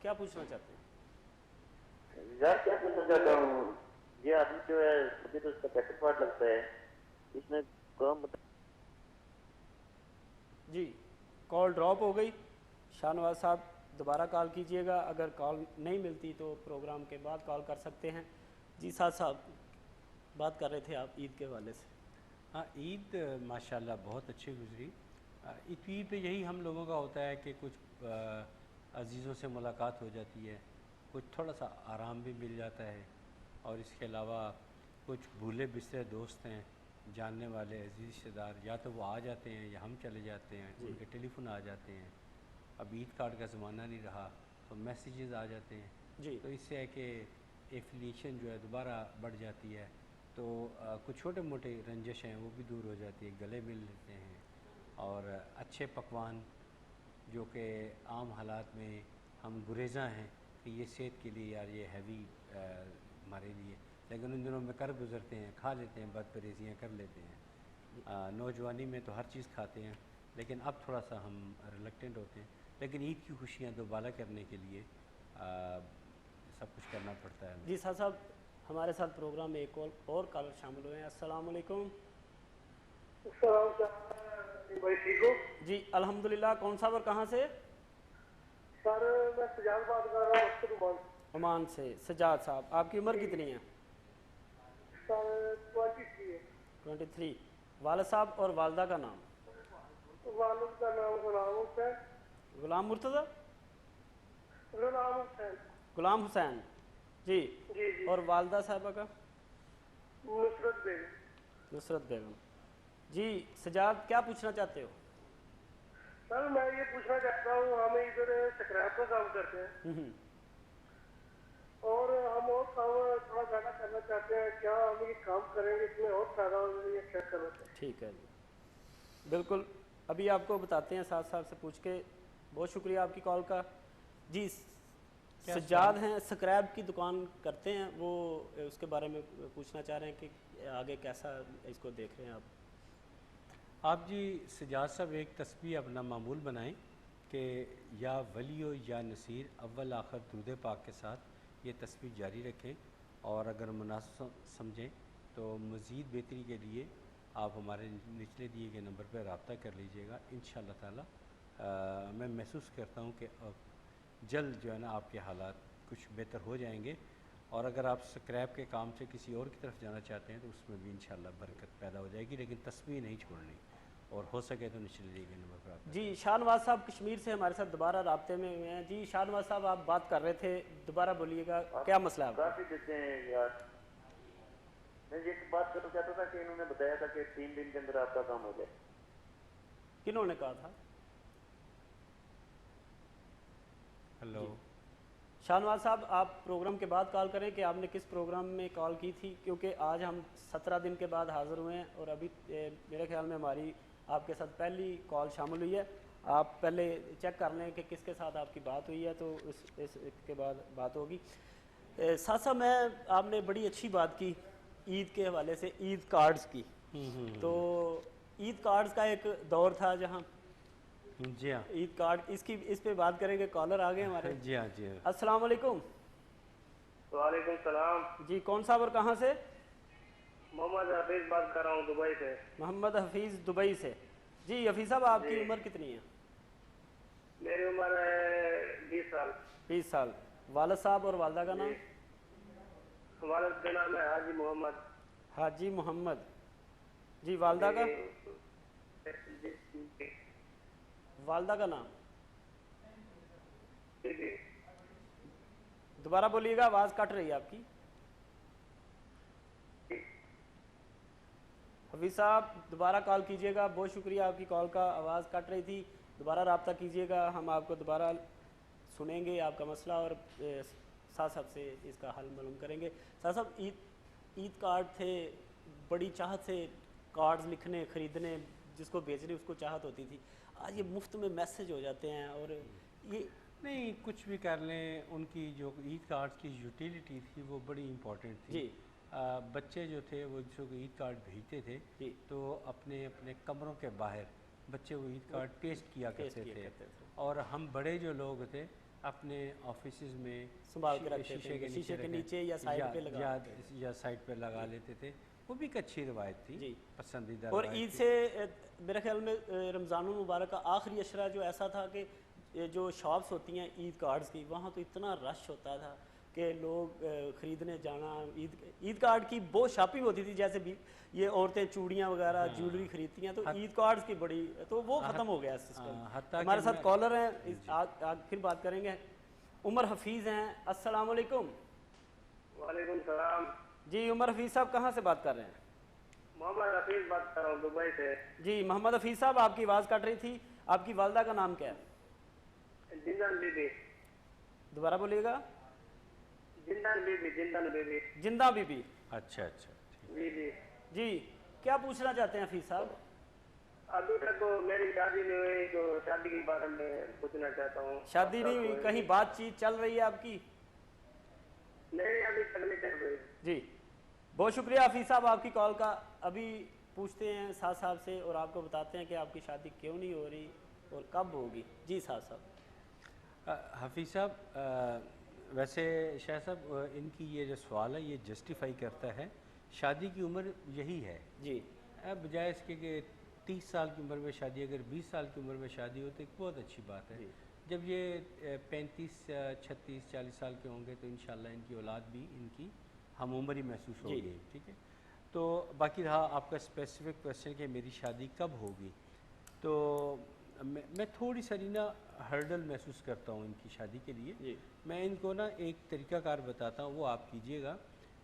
کیا پوچھنا چاہتے ہیں؟ یار کیا پوچھنا چاہتا ہوں، یہ آدمی جو ہے مجھے تو اس کا پیکٹ پارٹ لگتا ہے، اس میں کام جی کال ڈراپ ہو گئی. شاہ نواز صاحب دوبارہ کال کیجئے گا، اگر کال نہیں ملتی تو پروگرام کے بعد کال کر سکتے ہیں. جی سعد صاحب بات کر رہے تھے آپ عید کے حوالے سے. ہاں عید ماشاءاللہ بہت اچھی گزری. عید پہ یہی ہم لوگوں کا ہوتا ہے کہ کچھ عزیزوں سے ملاقات ہو جاتی ہے، کچھ تھوڑا سا آرام بھی مل جاتا ہے، اور اس کے علاوہ کچھ بھولے بسرے دوست ہیں، جاننے والے عزیز رشتہ دار، یا تو وہ آ جاتے ہیں یا ہم چلے جاتے ہیں. ان کے ٹیلی فون آ جاتے ہیں. اب عید کارڈ کا زمانہ نہیں رہا تو میسیجز آ جاتے ہیں. جی تو اس سے ہے کہ ایفیلیشن جو ہے دوبارہ بڑھ جاتی ہے. تو کچھ چھوٹے موٹے رنجش ہیں وہ بھی دور ہو جاتی ہے، گلے مل لیتے ہیں. اور اچھے پکوان جو کہ عام حالات میں ہم گریزاں ہیں کہ یہ صحت کے لیے یار یہ ہیوی ہمارے لیے، لیکن ان دنوں میں کر گزرتے ہیں، کھا لیتے ہیں، بد پرہیزیاں کر لیتے ہیں. نوجوانی میں تو ہر چیز کھاتے ہیں، لیکن اب تھوڑا سا ہم ریلیکٹنٹ ہوتے ہیں. لیکن عید کی خوشیاں دوبالا کرنے کے لیے سب کچھ کرنا پڑتا ہے. جی صاحب ہمارے ساتھ پروگرام میں ایک اور کالر شامل ہوئے ہیں. السلام علیکم. بھائی ٹھیک ہو؟ جی الحمدللہ. کون صاحب اور کہاں سے؟ سر میں سجاد بات کر رہا ہوں عمان سے. سجاد صاحب آپ کی عمر کتنی ہے؟ سر 23 ہے. 23. والد صاحب اور والدہ کا نام؟ والد کا نام غلام حسین. غلام مرتضی؟ غلام حسین. غلام حسین. جی جی. اور والدہ صاحبہ کا؟ نصرت بیگم. نصرت بیگم. جی سجاد کیا پوچھنا چاہتے ہو؟ سر میں یہ پوچھنا چاہتا ہوں، ہم ادھر سکریپ کا کام کرتے ہیں اور ہم اور کام تھوڑا زیادہ کرنا چاہتے ہیں. کیا ہم یہ کام کریں گے اس میں اور فائدہ ہو یہ چیک کرنا چاہتے ہیں. ٹھیک ہے جی بالکل ابھی آپ کو بتاتے ہیں. سعد صاحب سے پوچھ کے بہت شکریہ آپ کی کال کا. جی سجاد ہیں، سکریپ کی دکان کرتے ہیں، وہ اس کے بارے میں پوچھنا چاہ رہے ہیں کہ آگے کیسا اس کو دیکھ رہے ہیں آپ. آپ جی سجاد صاحب ایک تسبیح اپنا معمول بنائیں کہ یا ولیو یا نصیر اول آخر درود پاک کے ساتھ یہ تسبیح جاری رکھیں، اور اگر مناسب سمجھیں تو مزید بہتری کے لیے آپ ہمارے نچلے دیے گئے نمبر پر رابطہ کر لیجئے گا. انشاءاللہ تعالی میں محسوس کرتا ہوں کہ جلد جو ہے نا آپ کے حالات کچھ بہتر ہو جائیں گے. اور اگر آپ سکریپ کے کام سے کسی اور کی طرف جانا چاہتے ہیں تو اس میں بھی انشاءاللہ برکت پیدا ہو جائے گی، لیکن تسبیح نہیں چھوڑنی. اور ہو سکے تو نشری دی کے نمبر پر آپ جی شاہ نواز صاحب کشمیر سے ہمارے ساتھ دوبارہ رابطے میں ہوئے ہیں. جی شاہ نواز صاحب آپ بات کر رہے تھے, دوبارہ بولیے گا, کیا مسئلہ ہے آپ کا؟ کافی دیتے ہیں یار. میں یہ بات کرنا چاہتا تھا کہ انہوں نے بتایا تھا کہ 3 دن کے اندر آپ کا کام ہو جائے. کنہوں نے کہا تھا؟ ہلو شاہ نواز صاحب آپ پروگرام کے بعد کال کریں کہ آپ نے کس پروگرام میں کال کی تھی, کیونکہ آج ہم 17 دن کے بعد حاضر ہوئے ہیں اور ابھی میرے خیال میں ہماری آپ کے ساتھ پہلی کال شامل ہوئی ہے. آپ پہلے چیک کر لیں کہ کس کے ساتھ آپ کی بات ہوئی ہے, تو اس کے بعد بات ہوگی. ساتھ ساتھ میں آپ نے بڑی اچھی بات کی عید کے حوالے سے, عید کارڈز کی. تو عید کارڈز کا ایک دور تھا جہاں جی ہاں عید کارڈ اس پہ بات کریں گے. کالر آ گئے ہمارے. جی ہاں جی ہاں. السلام علیکم. وعلیکم السلام. جی کون صاحب اور کہاں سے؟ محمد حفیظ بات کر رہا ہوں دبئی سے. محمد حفیظ دبئی سے. جی حفیظ صاحب آپ کی عمر کتنی ہے؟ میری عمر ہے 20 سال. 20 سال. والد صاحب اور والدہ کا نام؟ والد کا نام ہے حاجی محمد. حاجی محمد. جی والدہ کا؟ والدہ کا نام دوبارہ بولیے گا, آواز کٹ رہی ہے آپ کی. حفیظ صاحب دوبارہ کال کیجیے گا, بہت شکریہ آپ کی کال کا, آواز کٹ رہی تھی. دوبارہ رابطہ کیجیے گا, ہم آپ کو دوبارہ سنیں گے آپ کا مسئلہ اور ساتھ ساتھ سے اس کا حل معلوم کریں گے. ساتھ صاحب عید کارڈ تھے, بڑی چاہت سے کارڈز لکھنے خریدنے, جس کو بیچنے اس کو چاہت ہوتی تھی. آج یہ مفت میں میسج ہو جاتے ہیں اور یہ نہیں کچھ بھی کر لیں. ان کی جو عید کارڈز کی یوٹیلیٹی تھی وہ بڑی امپورٹنٹ تھی. بچے جو تھے وہ جس کو عید کارڈ بھیجتے تھے تو اپنے اپنے کمروں کے باہر بچے وہ عید کارڈ پیسٹ کیا کرتے تھے, اور ہم بڑے جو لوگ تھے اپنے آفیسز میں سنبھال کے رکھتے تھے, شیشے کے نیچے یا سائڈ پہ لگا لیتے تھے. وہ بھی ایک اچھی روایت تھی, پسندیدہ. اور عید سے میرے خیال میں رمضان المبارک کا آخری اشرہ جو ایسا تھا کہ جو شاپس ہوتی ہیں عید کارڈز کی, وہاں تو اتنا رش ہوتا تھا کہ لوگ خریدنے جانا. عید کارڈ کی بہت شاپنگ ہوتی تھی, جیسے بھی یہ عورتیں چوڑیاں وغیرہ جیولری خریدتی ہیں, تو عید کارڈز کی بڑی, تو وہ ختم ہو گیا سسٹم. ہمارے ساتھ کالر ہیں, پھر بات کریں گے. عمر حفیظ ہیں. السلام علیکم. وعلیکم السلام. جی عمر حفیظ صاحب کہاں سے بات کر رہے ہیں؟ محمد حفیظ بات کر رہا ہوں دبئی سے. جی محمد حفیظ صاحب آپ کی آواز کٹ رہی تھی, آپ کی والدہ کا نام کیا ہے؟ جندن بی بی. دوبارہ بولیے گا. Jundan Bibi. Jundan Bibi. Jinda Bibi. اچھا اچھا جی جی جی. کیا پوچھنا چاہتے ہیں حفیظ صاحب؟ ابھی تک میری شادی نہیں ہوئی, تو شادی کے بارے میں پوچھنا چاہتا ہوں. شادی نہیں ہوئی, کہیں بات چیت چل رہی ہے آپ کی؟ نہیں ابھی تک نہیں چل رہی. جی بہت شکریہ حفیظ صاحب آپ کی کال کا. ابھی پوچھتے ہیں ساتھ صاحب سے اور آپ کو بتاتے ہیں کہ آپ کی شادی کیوں نہیں ہو رہی اور کب ہوگی. جی ساتھ صاحب. حفیظ صاحب ویسے شاہ صاحب ان کی یہ جو سوال ہے یہ جسٹیفائی کرتا ہے, شادی کی عمر یہی ہے. جی بجائے اس کے کہ 30 سال کی عمر میں شادی, اگر 20 سال کی عمر میں شادی ہو تو ایک بہت اچھی بات ہے. جب یہ 35 36 40 سال کے ہوں گے تو انشاءاللہ ان کی اولاد بھی ان کی ہم عمر ہی محسوس ہوگی. ٹھیک ہے. تو باقی رہا آپ کا اسپیسیفک کویشچن کہ میری شادی کب ہوگی, تو میں تھوڑی ساری نا ہرڈل محسوس کرتا ہوں ان کی شادی کے لیے. میں ان کو نا ایک طریقہ کار بتاتا ہوں, وہ آپ کیجئے گا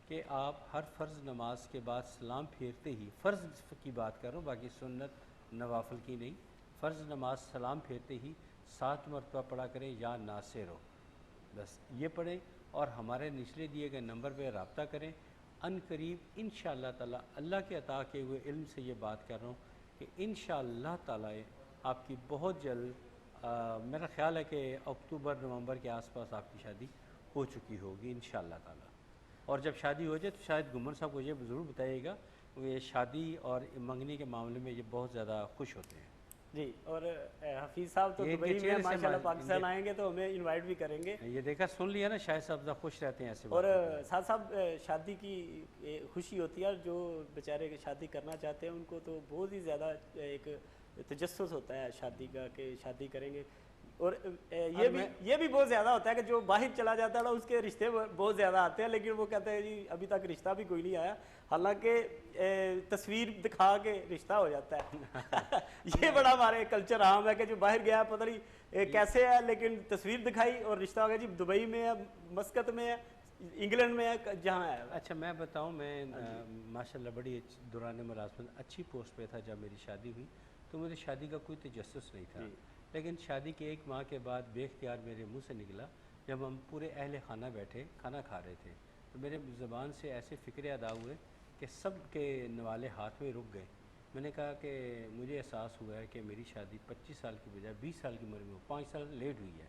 کہ آپ ہر فرض نماز کے بعد سلام پھیرتے ہی, فرض کی بات کر رہا ہوں باقی سنت نوافل کی نہیں, فرض نماز سلام پھیرتے ہی 7 مرتبہ پڑھا کریں یا ناصر ہو, بس یہ پڑھیں اور ہمارے نچلے دیے گئے نمبر پہ رابطہ کریں. ان قریب انشاءاللہ تعالی, اللہ کے عطا کیے ہوئے علم سے یہ بات کر رہا ہوں کہ انشاءاللہ تعالی آپ کی بہت جلد میرا خیال ہے کہ اکتوبر نومبر کے آس پاس آپ کی شادی ہو چکی ہوگی انشاءاللہ تعالی. اور جب شادی ہو جائے تو شاید گمن صاحب کو یہ ضرور بتائیے گا, یہ شادی اور منگنی کے معاملے میں یہ بہت زیادہ خوش ہوتے ہیں. جی اور حفیظ صاحب تو دبئی میں ماشاءاللہ پاکستان آئیں گے تو ہمیں انوائٹ بھی کریں گے. یہ دیکھا سن لیا نا, شاہد صاحب زیادہ خوش رہتے ہیں ایسے. اور ساتھ صاحب شادی کی خوشی ہوتی ہے, اور جو بیچارے شادی کرنا چاہتے ہیں ان کو تو بہت ہی زیادہ ایک تجسس ہوتا ہے شادی کا کہ شادی کریں گے. اور یہ بھی بہت زیادہ ہوتا ہے کہ جو باہر چلا جاتا ہے نا اس کے رشتے بہت زیادہ آتے ہیں، لیکن وہ کہتے ہیں جی ابھی تک رشتہ بھی کوئی نہیں آیا، حالانکہ تصویر دکھا کے رشتہ ہو جاتا ہے یہ بڑا ہمارے کلچر عام ہے کہ جو باہر گیا پتہ نہیں کیسے ہے، لیکن تصویر دکھائی اور رشتہ ہو گیا، جی دبئی میں ہے، مسقط میں ہے، انگلینڈ میں ہے، جہاں ہے۔ اچھا میں بتاؤں، میں ماشاءاللہ بڑی دوران ملازمت اچھی پوسٹ پہ تھا جب میری شادی ہوئی، تو مجھے شادی کا کوئی تجسس نہیں تھا، لیکن شادی کے 1 ماہ کے بعد بے اختیار میرے منہ سے نکلا، جب ہم پورے اہل خانہ بیٹھے کھانا کھا رہے تھے تو میرے زبان سے ایسے فکرے ادا ہوئے کہ سب کے نوالے ہاتھ میں رک گئے۔ میں نے کہا کہ مجھے احساس ہوا ہے کہ میری شادی 25 سال کی بجائے 20 سال کی عمر میں 5 سال لیٹ ہوئی ہے،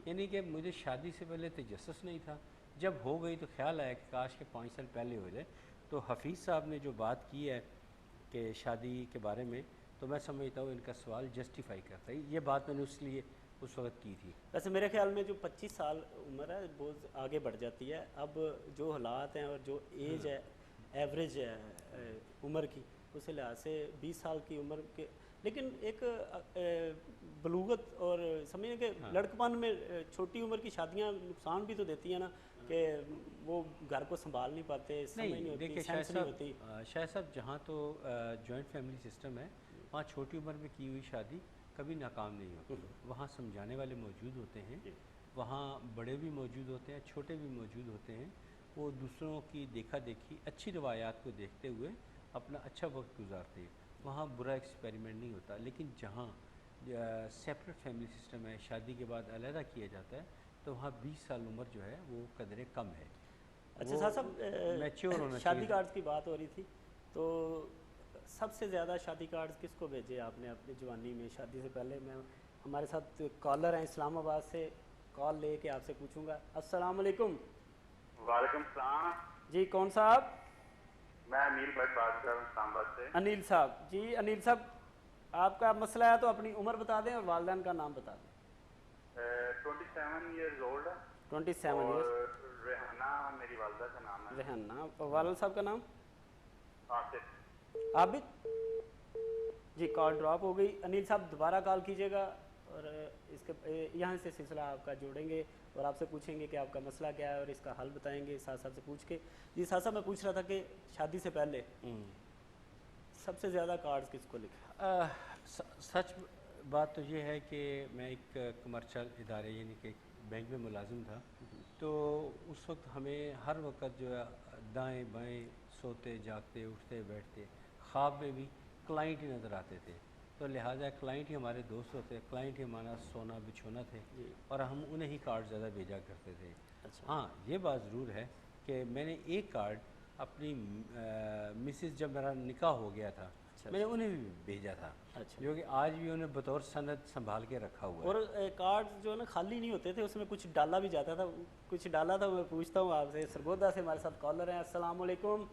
یعنی کہ مجھے شادی سے پہلے تجسس نہیں تھا، جب ہو گئی تو خیال آیا کہ کاش کہ 5 سال پہلے ہو جائے۔ تو حفیظ صاحب نے جو بات کی ہے کہ شادی کے بارے میں، تو میں سمجھتا ہوں ان کا سوال جسٹیفائی کرتا ہے، یہ بات میں نے اس لیے اس وقت کی تھی۔ ویسے میرے خیال میں جو 25 سال عمر ہے بہت آگے بڑھ جاتی ہے، اب جو حالات ہیں اور جو ایج ہے ایوریج ہے عمر کی، اس لحاظ سے 20 سال کی عمر کے، لیکن ایک بلوغت اور سمجھیں کہ لڑکپن میں چھوٹی عمر کی شادیاں نقصان بھی تو دیتی ہیں نا، کہ وہ گھر کو سنبھال نہیں پاتے، سمجھ نہیں ہوتی، سینس نہیں ہوتی۔ شاہ صاحب جہاں تو جوائنٹ فیملی سسٹم ہے وہاں چھوٹی عمر میں کی ہوئی شادی کبھی ناکام نہیں ہوتی، وہاں سمجھانے والے موجود ہوتے ہیں، وہاں بڑے بھی موجود ہوتے ہیں، چھوٹے بھی موجود ہوتے ہیں، وہ دوسروں کی دیکھا دیکھی اچھی روایات کو دیکھتے ہوئے اپنا اچھا وقت گزارتے ہیں، وہاں برا ایکسپیریمنٹ نہیں ہوتا۔ لیکن جہاں سیپریٹ فیملی سسٹم ہے، شادی کے بعد علیحدہ کیا جاتا ہے، تو وہاں 20 سال عمر جو ہے وہ قدرے کم ہے۔ اچھا صاحب، شادی کارڈز کی بات ہو رہی تھی، تو سب سے زیادہ شادی کارڈز کس کو بھیجے آپ نے اپنی جوانی میں شادی سے پہلے؟ میں ہمارے ساتھ کالر ہیں اسلام آباد سے، کال لے کے آپ سے پوچھوں گا۔ السلام علیکم۔ وعلیکم السلام جی کون صاحب؟ میں انیل بٹ بات کر رہا ہوں اسلام آباد سے۔ انیل صاحب، جی انیل صاحب آپ کا مسئلہ ہے تو اپنی عمر بتا دیں اور والدین کا نام بتا دیں۔ 27 ایئرز اولڈ۔ 27 ایئرز۔ ریحانہ میری والدہ کا نام ہے۔ ریحانہ، اور والد صاحب کا نام؟ عابد۔ عابد۔ جی کال ڈراپ ہو گئی، انیل صاحب دوبارہ کال کیجیے گا اور اس کے یہاں سے سلسلہ آپ کا جوڑیں گے اور آپ سے پوچھیں گے کہ آپ کا مسئلہ کیا ہے اور اس کا حل بتائیں گے ساتھ صاحب سے پوچھ کے۔ جی ساتھ صاحب میں پوچھ رہا تھا کہ شادی سے پہلے سب سے زیادہ کارڈز کس کو لکھا؟ سچ بات تو یہ ہے کہ میں ایک کمرشل ادارے یعنی کہ بینک میں ملازم تھا، تو اس وقت ہمیں ہر وقت جو ہے دائیں بائیں سوتے جاگتے اٹھتے بیٹھتے خواب میں بھی کلائنٹ ہی نظر آتے تھے، تو لہٰذا کلائنٹ ہی ہمارے دوست ہوتے، کلائنٹ ہی ہمارا سونا بچھونا تھے، اور ہم انہیں ہی کارڈ زیادہ بھیجا کرتے تھے۔ ہاں یہ بات ضرور ہے کہ میں نے ایک کارڈ اپنی مسز جب میرا نکاح ہو گیا تھا میں نے انہیں بھی بھیجا تھا، جو کہ آج بھی انہیں بطور سند سنبھال کے رکھا ہوا ہے۔ اور کارڈ جو ہے نا خالی نہیں ہوتے تھے، اس میں کچھ ڈالا بھی جاتا تھا، کچھ ڈالا تھا۔ میں پوچھتا ہوں آپ سے، سرگودا سے ہمارے ساتھ کالر ہیں۔ السلام علیکم۔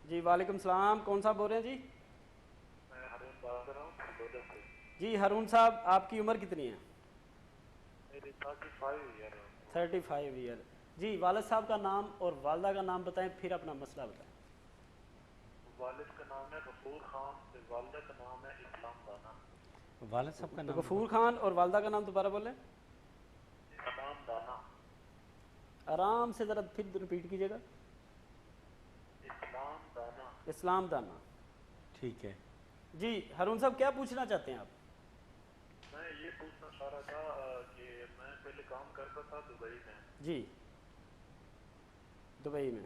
جی وعلیکم السلام، کون صاحب بول رہے ہیں؟ جی میں ہارون بات کر رہا ہوں سرگودا سے۔ جی ہارون صاحب آپ کی عمر کتنی ہے؟ میری 35 ایئر ہے۔ 35 ایئر۔ جی والد صاحب کا نام اور والدہ کا نام بتائیں، پھر اپنا مسئلہ بتائیں۔ والد کا نام ہے غفور خان، والدہ کا نام ہے اسلام دانا۔ والد صاحب کا نام غفور خان اور والدہ کا نام دوبارہ بولیں۔ اسلام دانا۔ آرام سے ذرا پھر ریپیٹ کیجیے گا۔ اسلام دانا۔ اسلام دانا، ٹھیک ہے۔ جی ہارون صاحب کیا پوچھنا چاہتے ہیں آپ؟ میں یہ پوچھنا چاہ رہا تھا کہ میں پہلے کام کرتا تھا دبئی میں۔ جی دبئی میں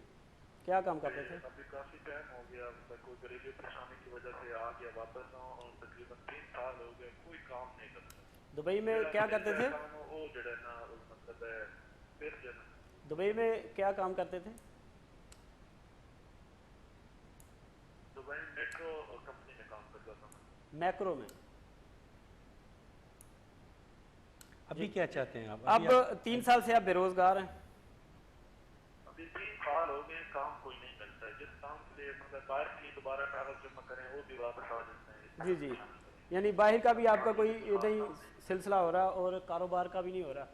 کیا کام کرتے تھے؟ ابھی کافی ٹائم ہو گیا، کوئی غریبی پریشانی کی وجہ سے آ گیا واپس آؤں، اور تقریباً 3 سال ہو گئے کوئی کام نہیں کرتا۔ دبئی میں کیا کرتے تھے؟ وہ جو ہے نا مطلب ہے پھر جو ہے دبئی میں کیا کام کرتے تھے؟ دبئی میٹرو کمپنی میں کام کرتا تھا۔ میکرو میں۔ ابھی کیا چاہتے ہیں آپ؟ اب 3 سال سے آپ بے روزگار ہیں؟ ابھی 3 سال ہو گئے، کام کوئی نہیں ملتا ہے۔ جس کام کے لیے مطلب باہر کے لیے دوبارہ کاغذ جمع کریں وہ بھی واپس آ جاتے ہیں۔ جی جی، یعنی باہر کا بھی آپ کا کوئی نہیں سلسلہ ہو رہا اور کاروبار کا بھی نہیں ہو رہا۔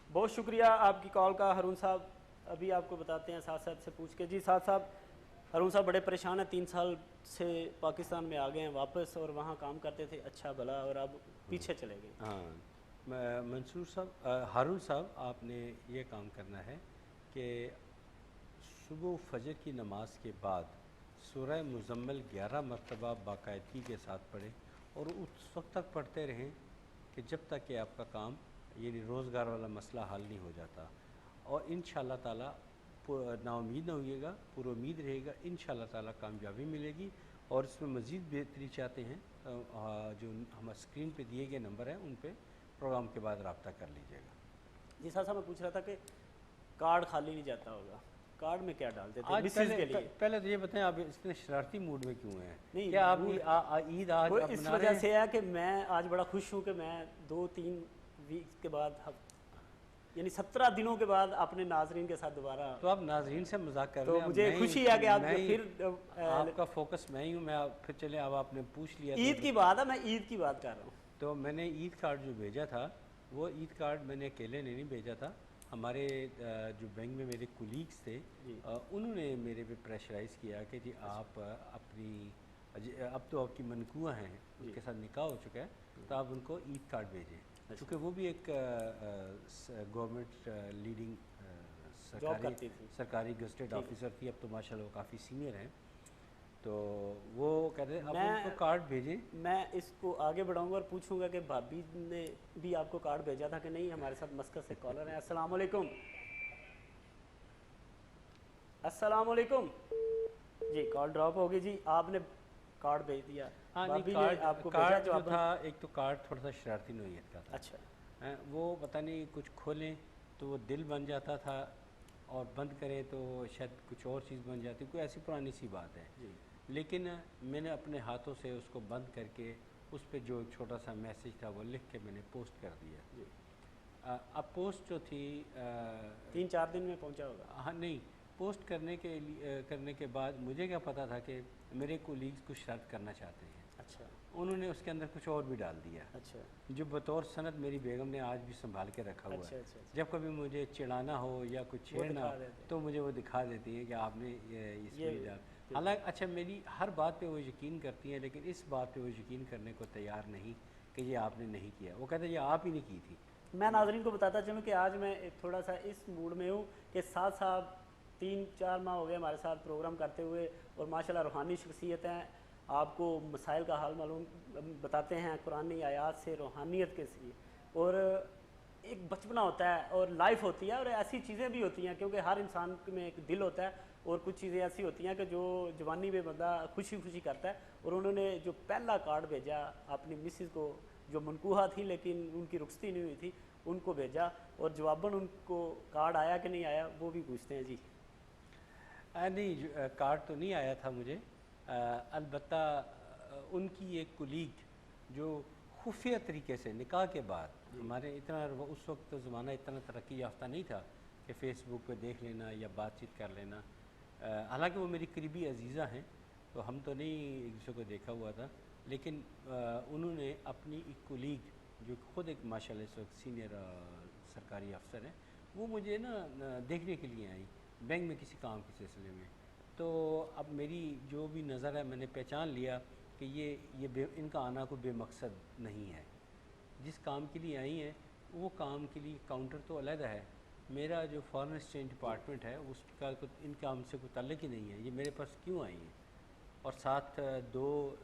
بہت شکریہ آپ کی کال کا ہارون صاحب، ابھی آپ کو بتاتے ہیں ساتھ صاحب سے پوچھ کے۔ جی ساتھ صاحب ارون صاحب بڑے پریشان ہیں, 3 سال سے پاکستان میں آ گئے ہیں واپس, اور وہاں کام کرتے تھے اچھا بھلا, اور اب پیچھے چلے گئے. ہاں منصور صاحب, ہارون صاحب, آپ نے یہ کام کرنا ہے کہ صبح فجر کی نماز کے بعد سورہ مزمل 11 مرتبہ باقاعدگی کے ساتھ پڑھیں, اور اس وقت تک پڑھتے رہیں کہ جب تک کہ آپ کا کام یعنی روزگار والا مسئلہ حل نہیں ہو جاتا. اور انشاءاللہ تعالیٰ نا امید نہ ہوئیے گا, پر امید رہے گا, انشاءاللہ تعالیٰ کامیابی ملے گی. اور اس میں مزید بہتری چاہتے ہیں جو ہم اسکرین پہ دیے گئے نمبر ہیں ان پہ پروگرام کے بعد رابطہ کر لیجیے گا. جی صاحب میں پوچھ رہا تھا کہ کارڈ خالی نہیں جاتا ہوگا, کارڈ میں کیا ڈالتے تھے مسز کے لیے؟ پہلے تو یہ بتائیں آپ اتنے شرارتی موڈ میں کیوں ہیں؟ کیا آپ عید آج اس وجہ سے ہے کہ میں آج بڑا خوش ہوں کہ میں 2-3 ویک کے بعد, یعنی 17 دنوں کے بعد اپنے ناظرین کے ساتھ دوبارہ. تو آپ ناظرین سے مذاق کر رہے ہیں, تو مجھے خوشی ہے کہ آپ پھر آپ کا فوکس میں ہی ہوں. میں پھر چلے اب آپ نے پوچھ لیا, عید کی بات ہے, میں عید کی بات کر رہا ہوں. تو میں نے عید کارڈ جو بھیجا تھا وہ عید کارڈ میں نے اکیلے نے نہیں بھیجا تھا, ہمارے جو بینک میں میرے کولیگس تھے انہوں نے میرے پہ پریشرائز کیا کہ جی آپ اپنی, اب تو آپ کی منکوہ ہیں ان کے ساتھ نکاح ہو چکا ہے, تو آپ ان کو عید کارڈ بھیجیں, چونکہ وہ بھی ایک گورنمنٹ لیڈنگ سرکاری گزٹیڈ آفیسر تھی, اب تو ماشاءاللہ وہ کافی سینئر ہیں. تو وہ کہتے ہیں آپ ان کو کارڈ بھیجیں. میں اس کو آگے بڑھاؤں گا اور پوچھوں گا کہ بھابی نے بھی آپ کو کارڈ بھیجا تھا کہ نہیں. ہمارے ساتھ مسقط سے کالر ہیں. السلام علیکم. السلام علیکم. جی کال ڈراپ ہوگی. جی آپ نے کارڈ بھیج دیا. ہاں نہیں, آپ کو کارڈ جو تھا ایک تو کارڈ تھوڑا سا شرارتی نوعیت کا تھا. اچھا, وہ پتہ نہیں کچھ کھولیں تو وہ دل بن جاتا تھا, اور بند کریں تو شاید کچھ اور چیز بن جاتی, کوئی ایسی پرانی سی بات ہے. لیکن میں نے اپنے ہاتھوں سے اس کو بند کر کے اس پہ جو چھوٹا سا میسیج تھا وہ لکھ کے میں نے پوسٹ کر دیا. اب پوسٹ جو تھی 3-4 دن میں پہنچا ہوگا. ہاں نہیں, پوسٹ کرنے کے بعد مجھے کیا پتا تھا کہ میرے کولیگز کچھ شرط کرنا چاہتے ہیں. اچھا, انہوں نے اس کے اندر کچھ اور بھی ڈال دیا. اچھا, جو بطور سند میری بیگم نے آج بھی سنبھال کے رکھا ہوا ہے. جب کبھی مجھے چڑھانا ہو یا کچھ چھیڑنا ہو تو مجھے وہ دکھا دیتی ہیں کہ آپ نے اس میں ڈال. حالانکہ اچھا میری ہر بات پہ وہ یقین کرتی ہیں, لیکن اس بات پہ وہ یقین کرنے کو تیار نہیں کہ یہ آپ نے نہیں کیا. وہ کہتے ہیں یہ آپ ہی نے کی تھی. میں ناظرین کو بتاتا چلوں کہ آج میں تھوڑا سا اس موڈ میں ہوں کہ ساتھ صاحب 3-4 ماہ ہو گئے ہمارے ساتھ پروگرام کرتے ہوئے, اور ماشاءاللہ روحانی شخصیت ہیں, آپ کو مسائل کا حال معلوم بتاتے ہیں قرآنی آیات سے, روحانیت کے سے, اور ایک بچپنا ہوتا ہے اور لائف ہوتی ہے, اور ایسی چیزیں بھی ہوتی ہیں کیونکہ ہر انسان میں ایک دل ہوتا ہے, اور کچھ چیزیں ایسی ہوتی ہیں کہ جو جوانی میں بندہ خوشی خوشی کرتا ہے. اور انہوں نے جو پہلا کارڈ بھیجا اپنی مسز کو جو منکوہا تھی لیکن ان کی رخصتی نہیں ہوئی تھی, ان کو بھیجا, اور جواباً ان کو کارڈ آیا کہ نہیں آیا وہ بھی پوچھتے ہیں. جی نہیں, کارڈ تو نہیں آیا تھا مجھے, البتہ ان کی ایک کولیگ جو خفیہ طریقے سے نکاح کے بعد, ہمارے اتنا اس وقت تو زمانہ اتنا ترقی یافتہ نہیں تھا کہ فیس بک پہ دیکھ لینا یا بات چیت کر لینا, حالانکہ وہ میری قریبی عزیزہ ہیں تو ہم تو نہیں ایک دوسرے کو دیکھا ہوا تھا, لیکن انہوں نے اپنی ایک کولیگ جو خود ایک ماشاءاللہ اس وقت سینئر سرکاری افسر ہیں, وہ مجھے نا دیکھنے کے لیے آئیں بینک میں کسی کام کے سلسلے میں. تو اب میری جو بھی نظر ہے میں نے پہچان لیا کہ یہ ان کا آنا کوئی بے مقصد نہیں ہے. جس کام کے لیے آئی ہیں وہ کام کے لیے کاؤنٹر تو علیحدہ ہے, میرا جو فارن ایکسچینج ڈپارٹمنٹ ہے اس کا ان کام سے کوئی تعلق ہی نہیں ہے. یہ میرے پاس کیوں آئی ہیں, اور ساتھ 2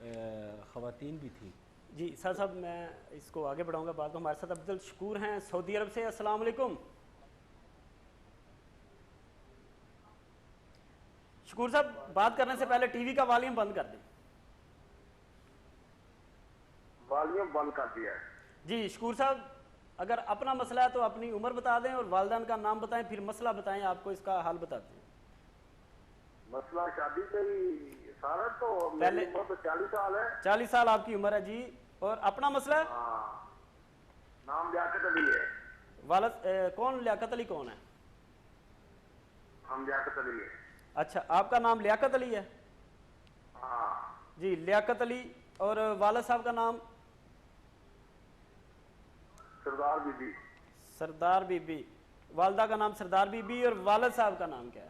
خواتین بھی تھیں. جی صاحب میں اس کو آگے بڑھاؤں گا بعد میں. ہمارے ساتھ عبدل شکور ہیں سعودی عرب سے. السلام علیکم. شکور صاحب بات کرنے سے پہلے ٹی وی کا والیوم بند کر دیں. والیوم بند کر دیا ہے. جی شکور صاحب اگر اپنا مسئلہ ہے تو اپنی عمر بتا دیں اور والدین کا نام بتائیں, پھر مسئلہ بتائیں, آپ کو اس کا حل بتاتے ہیں. مسئلہ شادی سے ہی سارا, تو میری عمر تو 40 سال ہے. 40 سال آپ کی عمر ہے. جی اور اپنا مسئلہ ہے؟ نام لیاقت علی ہے. والد کون لیاقت علی کون ہے؟ ہم لیاقت علی ہے. اچھا آپ کا نام لیاقت علی ہے؟ ہاں جی لیاقت علی. اور والد صاحب کا نام؟ سردار be be. Sardar be be. والدہ کا نام سردار بی بی, اور والد صاحب کا نام کیا ہے؟